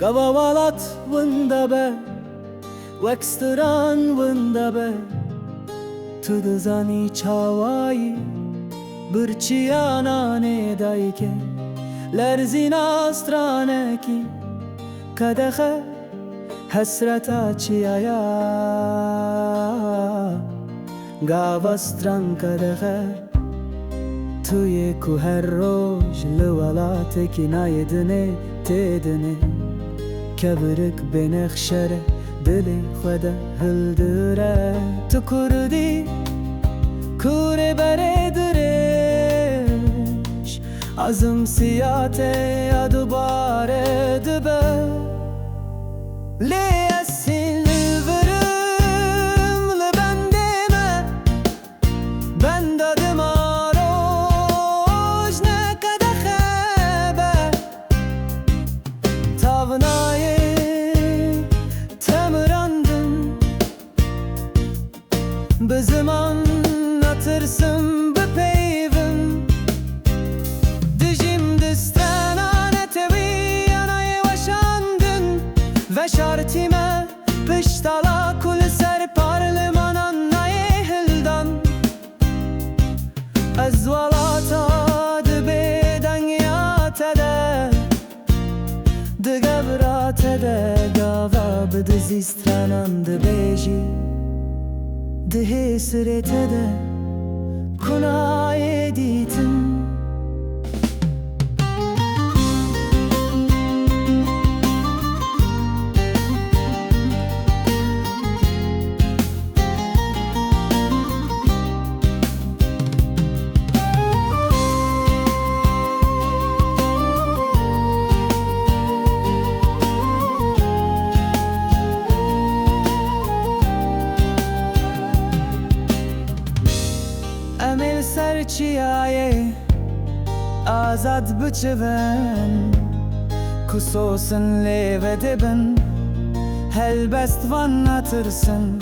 Gavawalat wında be Wekstran wında be Tu dizanî çawayî Birçiya ne dayke Lerzîna stranekî Kadexe Hesreta çiyaya Gava stran kadexe Tu yê ku her roj li welatekî nayê têdine Kevirik bênexşere dilê xwe de hildire Tu kurdî kurê berê dirêj Azim siyate ya dubare dibe Lê esî li virim li bendê me Benda dima roj ne kadexe be Tavnayê temirandin Bi ziman natırsın bi peyvim Dijîm distena tewî yanayê weşandin Ve şartî me piştala ku li ser parlimanan nayê hildan Ez welata dibê dengya te de Di gevra te de gava bi dizî stranan dibêjî Di hêsirê te de ku nayê dîtin Emel serçiyayê azad biçivin Ku sosin lê ve dibin Helbest van natırsın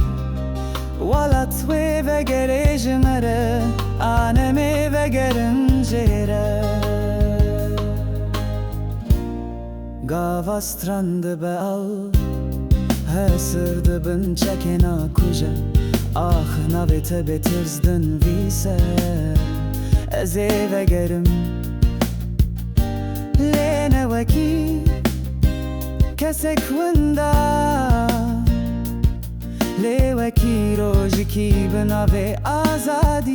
Welat wê vegerê ji me re Anemê vegerin jê re Gava stran dibe al Hesir dibin çekena kuje Ah navê te bêtirzdin vîse Ez ê vegerim Lê ne wekî kesek winda Lê wekî rojikî bi navê azadî